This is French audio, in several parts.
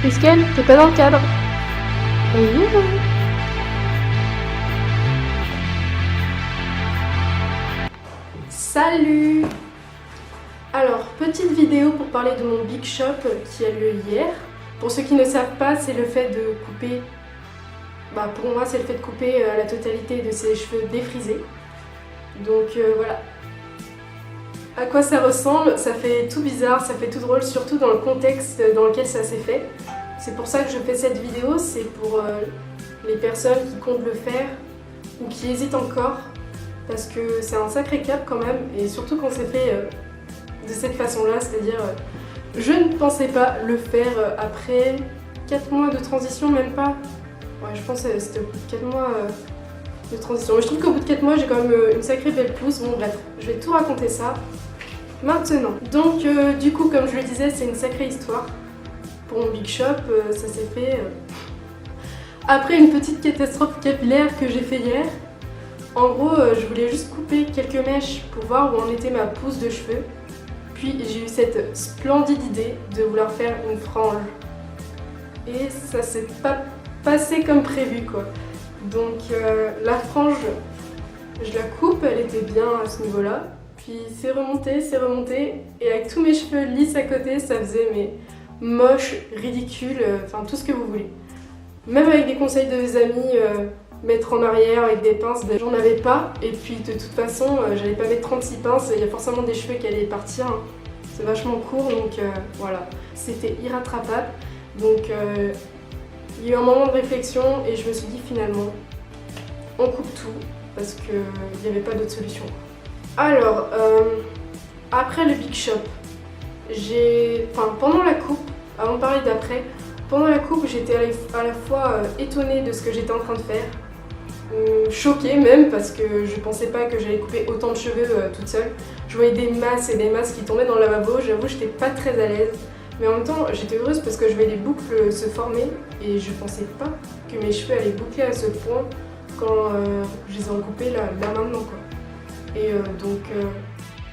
Prisken, t'es pas dans le cadre. Oui. Salut! Alors, petite vidéo pour parler de mon Big Shop qui a lieu hier. Pour ceux qui ne savent pas, c'est le fait de couper, pour moi c'est le fait de couper la totalité de ses cheveux défrisés. Donc voilà. À quoi ça ressemble? Ça fait tout bizarre, ça fait tout drôle, surtout dans le contexte dans lequel ça s'est fait. C'est pour ça que je fais cette vidéo, c'est pour les personnes qui comptent le faire ou qui hésitent encore. Parce que c'est un sacré cap quand même, et surtout quand c'est fait de cette façon-là, c'est-à-dire je ne pensais pas le faire après 4 mois de transition, même pas. Ouais, je pense que c'était au bout de 4 mois de transition. Mais je trouve qu'au bout de 4 mois, j'ai quand même une sacrée belle pousse. Bon bref, je vais tout raconter ça maintenant. Donc du coup, comme je le disais, c'est une sacrée histoire. Pour mon Big Shop, ça s'est fait après une petite catastrophe capillaire que j'ai fait hier. En gros, je voulais juste couper quelques mèches pour voir où en était ma pousse de cheveux. Puis j'ai eu cette splendide idée de vouloir faire une frange. Et ça s'est pas passé comme prévu quoi. Donc la frange, je la coupe, elle était bien à ce niveau-là. Puis c'est remonté. Et avec tous mes cheveux lisses à côté, ça faisait moche, ridicule, enfin tout ce que vous voulez. Même avec des conseils de mes amis, mettre en arrière avec des pinces, j'en avais pas. Et puis de toute façon, j'allais pas mettre 36 pinces, il y a forcément des cheveux qui allaient partir. Hein. C'est vachement court, donc voilà. C'était irrattrapable. Donc il y a eu un moment de réflexion et je me suis dit finalement, on coupe tout parce qu'il n'y avait pas d'autre solution. Alors, après le Big Shop, pendant la coupe, avant de parler d'après, pendant la coupe, j'étais à la fois étonnée de ce que j'étais en train de faire, choquée même parce que je pensais pas que j'allais couper autant de cheveux toute seule. Je voyais des masses et des masses qui tombaient dans le lavabo, j'avoue j'étais pas très à l'aise. Mais en même temps j'étais heureuse parce que je voyais les boucles se former et je pensais pas que mes cheveux allaient boucler à ce point quand je les ai recoupés là maintenant quoi. Et donc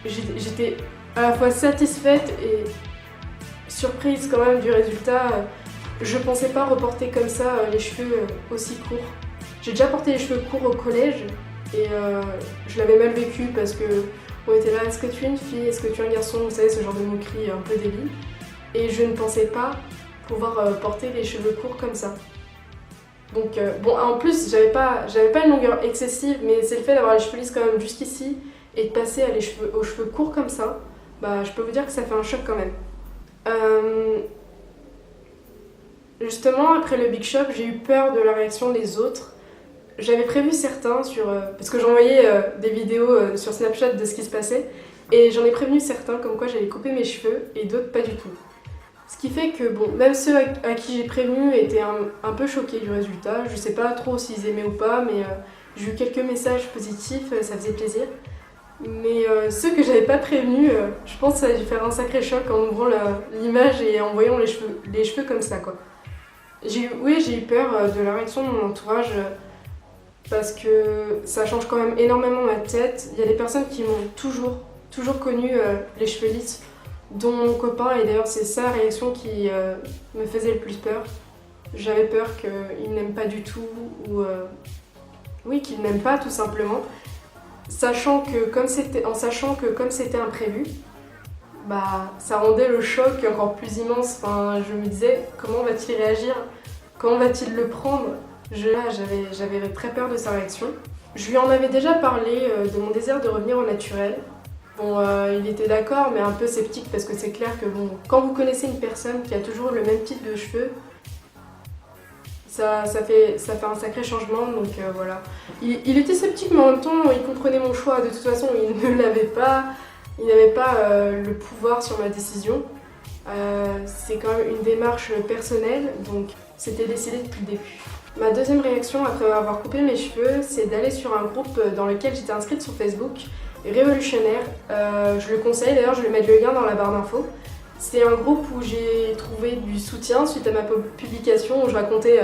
j'étais à la fois satisfaite et surprise quand même du résultat. Je pensais pas reporter comme ça les cheveux aussi courts. J'ai déjà porté les cheveux courts au collège et je l'avais mal vécu parce que on était là, est-ce que tu es une fille, est-ce que tu es un garçon, vous savez ce genre de moquerie un peu débile. Et je ne pensais pas pouvoir porter les cheveux courts comme ça. Donc en plus j'avais pas une longueur excessive, mais c'est le fait d'avoir les cheveux lisses quand même jusqu'ici et de passer aux cheveux courts comme ça, je peux vous dire que ça fait un choc quand même. Justement après le Big Shop, j'ai eu peur de la réaction des autres. J'avais prévu certains parce que j'envoyais des vidéos sur Snapchat de ce qui se passait et j'en ai prévenu certains comme quoi j'allais couper mes cheveux et d'autres pas du tout. Ce qui fait que même ceux à qui j'ai prévenu étaient un peu choqués du résultat. Je sais pas trop s'ils aimaient ou pas, mais j'ai eu quelques messages positifs, ça faisait plaisir. Mais ceux que j'avais pas prévenus, je pense que ça a dû faire un sacré choc en ouvrant l'image et en voyant les cheveux comme ça quoi. J'ai eu peur de la réaction de mon entourage parce que ça change quand même énormément ma tête. Il y a des personnes qui m'ont toujours connu les cheveux lisses, dont mon copain, et d'ailleurs c'est sa réaction qui me faisait le plus peur. J'avais peur qu'il n'aime pas du tout ou qu'il n'aime pas tout simplement, en sachant que comme c'était imprévu, ça rendait le choc encore plus immense. Enfin, je me disais comment va-t-il réagir, comment va-t-il le prendre. J'avais très peur de sa réaction. Je lui en avais déjà parlé de mon désir de revenir au naturel. Il était d'accord mais un peu sceptique parce que c'est clair que quand vous connaissez une personne qui a toujours le même type de cheveux, ça fait un sacré changement, donc voilà. Il était sceptique mais en même temps il comprenait mon choix, de toute façon il n'avait pas le pouvoir sur ma décision. C'est quand même une démarche personnelle, donc c'était décidé depuis le début. Ma deuxième réaction après avoir coupé mes cheveux, c'est d'aller sur un groupe dans lequel j'étais inscrite sur Facebook, Révolutionnaire. Je le conseille, d'ailleurs je vais mettre le lien dans la barre d'infos. C'est un groupe où j'ai trouvé du soutien suite à ma publication où je racontais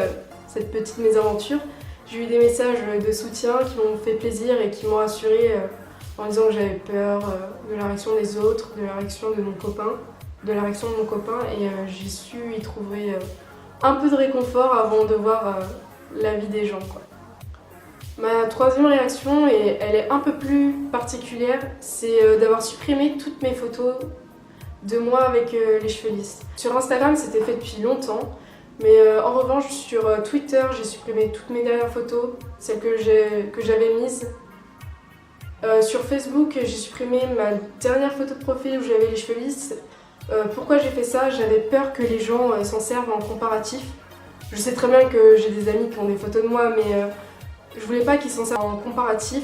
cette petite mésaventure. J'ai eu des messages de soutien qui m'ont fait plaisir et qui m'ont rassurée en disant que j'avais peur de la réaction des autres, de la réaction de mon copain, et j'ai su y trouver un peu de réconfort avant de voir la vie des gens, quoi. Ma troisième réaction, et elle est un peu plus particulière, c'est d'avoir supprimé toutes mes photos de moi avec les cheveux lisses. Sur Instagram, c'était fait depuis longtemps, mais en revanche, sur Twitter, j'ai supprimé toutes mes dernières photos, celles que j'avais mises. Sur Facebook, j'ai supprimé ma dernière photo de profil où j'avais les cheveux lisses. Pourquoi j'ai fait ça? J'avais peur que les gens s'en servent en comparatif. Je sais très bien que j'ai des amis qui ont des photos de moi, mais je voulais pas qu'ils s'en servent en comparatif.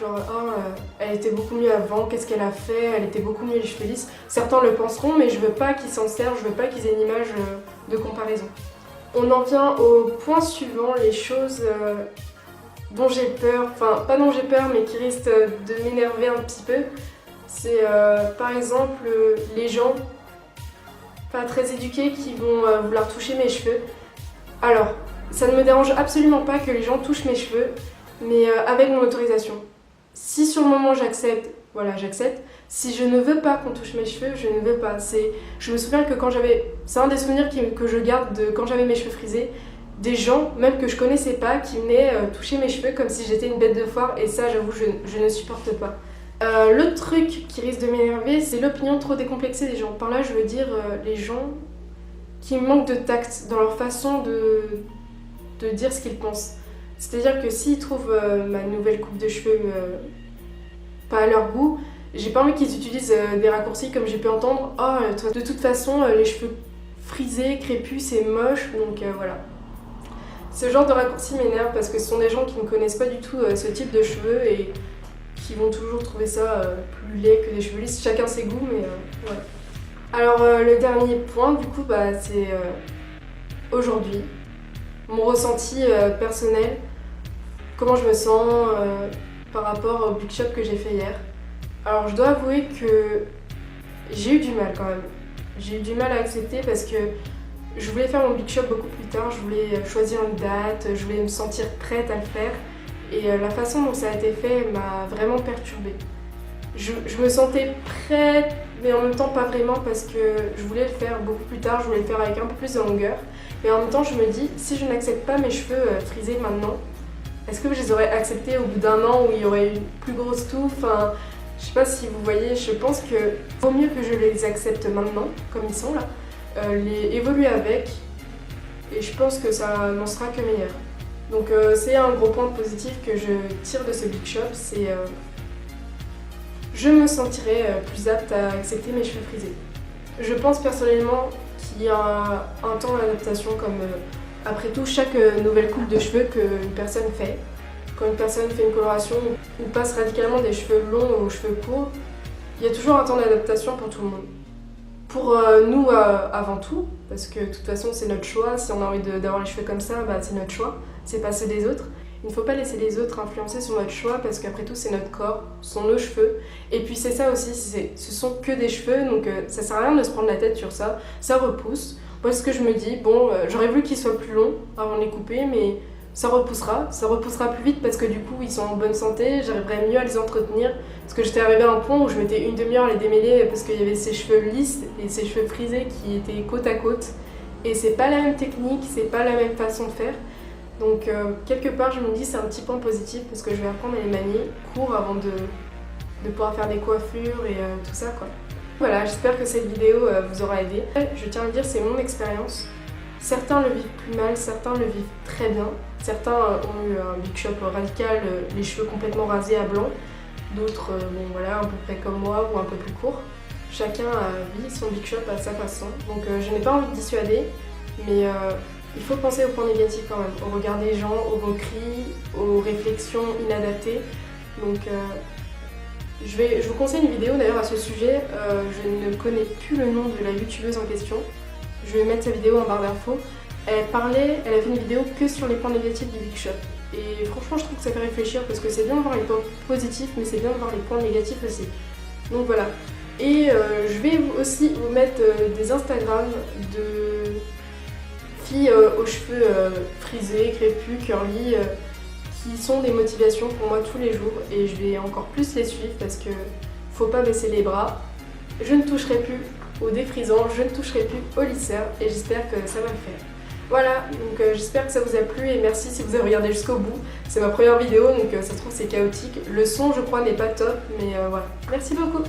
Genre, elle était beaucoup mieux avant, qu'est-ce qu'elle a fait? Elle était beaucoup mieux les cheveux lisses. Certains le penseront, mais je veux pas qu'ils s'en servent, je veux pas qu'ils aient une image de comparaison. On en vient au point suivant, les choses dont j'ai peur, enfin pas dont j'ai peur, mais qui risquent de m'énerver un petit peu. C'est par exemple les gens pas très éduqués qui vont vouloir toucher mes cheveux. Alors, ça ne me dérange absolument pas que les gens touchent mes cheveux, mais avec mon autorisation. Si sur le moment j'accepte, voilà, j'accepte. Si je ne veux pas qu'on touche mes cheveux, je ne veux pas. Je me souviens que c'est un des souvenirs que je garde de quand j'avais mes cheveux frisés, des gens, même que je connaissais pas, qui venaient toucher mes cheveux comme si j'étais une bête de foire, et ça, j'avoue, je ne supporte pas. L'autre truc qui risque de m'énerver, c'est l'opinion trop décomplexée des gens. Par là, je veux dire les gens qui manquent de tact dans leur façon de dire ce qu'ils pensent. C'est-à-dire que s'ils trouvent ma nouvelle coupe de cheveux pas à leur goût, j'ai pas envie qu'ils utilisent des raccourcis comme j'ai pu entendre. Oh, toi, de toute façon, les cheveux frisés, crépus, c'est moche, donc voilà. Ce genre de raccourci m'énerve parce que ce sont des gens qui ne connaissent pas du tout ce type de cheveux et qui vont toujours trouver ça plus laid que des cheveux lisses. Chacun ses goûts, mais ouais. Alors le dernier point, du coup, c'est aujourd'hui. Mon ressenti personnel, comment je me sens par rapport au Big Shop que j'ai fait hier. Alors je dois avouer que j'ai eu du mal quand même. J'ai eu du mal à accepter parce que je voulais faire mon Big Shop beaucoup plus tard, je voulais choisir une date, je voulais me sentir prête à le faire. Et la façon dont ça a été fait m'a vraiment perturbée. Je me sentais prête, mais en même temps pas vraiment parce que je voulais le faire beaucoup plus tard, je voulais le faire avec un peu plus de longueur. Mais en même temps, je me dis, si je n'accepte pas mes cheveux frisés maintenant, est-ce que je les aurais acceptés au bout d'un an où il y aurait une plus grosse touffe? Enfin, je sais pas si vous voyez, je pense que vaut mieux que je les accepte maintenant, comme ils sont là, les évoluer avec, et je pense que ça n'en sera que meilleur. Donc c'est un gros point positif que je tire de ce Big Shop, c'est je me sentirai plus apte à accepter mes cheveux frisés. Je pense personnellement qu'il y a un temps d'adaptation comme après tout chaque nouvelle coupe de cheveux qu'une personne fait. Quand une personne fait une coloration ou passe radicalement des cheveux longs aux cheveux courts, il y a toujours un temps d'adaptation pour tout le monde. Pour nous avant tout, parce que de toute façon c'est notre choix, si on a envie d'avoir les cheveux comme ça, c'est notre choix, c'est pas ceux des autres. Il ne faut pas laisser les autres influencer sur notre choix parce qu'après tout c'est notre corps, ce sont nos cheveux. Et puis c'est ça aussi, ce sont que des cheveux, donc ça sert à rien de se prendre la tête sur ça, ça repousse. Moi ce que je me dis, bon j'aurais voulu qu'ils soient plus longs avant de les couper, mais ça repoussera plus vite parce que du coup ils sont en bonne santé, j'arriverai mieux à les entretenir. Parce que j'étais arrivée à un point où je mettais une demi-heure à les démêler parce qu'il y avait ces cheveux lisses et ces cheveux frisés qui étaient côte à côte. Et c'est pas la même technique, c'est pas la même façon de faire. Donc quelque part je me dis c'est un petit point positif parce que je vais apprendre à les manier court avant de pouvoir faire des coiffures et tout ça quoi. Voilà, j'espère que cette vidéo vous aura aidé. Je tiens à le dire, c'est mon expérience. Certains le vivent plus mal, certains le vivent très bien. Certains ont eu un Big Shop radical, les cheveux complètement rasés à blanc. D'autres, bon voilà, à peu près comme moi ou un peu plus court. Chacun vit son Big Shop à sa façon. Donc je n'ai pas envie de dissuader, mais il faut penser aux points négatifs quand même, au regard des gens, aux moqueries, aux réflexions inadaptées. Donc je vous conseille une vidéo d'ailleurs à ce sujet. Je ne connais plus le nom de la youtubeuse en question. Je vais mettre sa vidéo en barre d'infos. Elle a fait une vidéo que sur les points négatifs du Big Shop. Et franchement, je trouve que ça fait réfléchir parce que c'est bien de voir les points positifs, mais c'est bien de voir les points négatifs aussi. Donc voilà. Et je vais aussi vous mettre des Instagram de filles aux cheveux frisés, crépus, curly, qui sont des motivations pour moi tous les jours. Et je vais encore plus les suivre parce que faut pas baisser les bras. Je ne toucherai plus au défrisant, je ne toucherai plus au lisseur et j'espère que ça va le faire. Voilà, donc j'espère que ça vous a plu et merci si vous avez regardé jusqu'au bout. C'est ma première vidéo, donc ça se trouve c'est chaotique. Le son je crois n'est pas top, mais voilà. Merci beaucoup.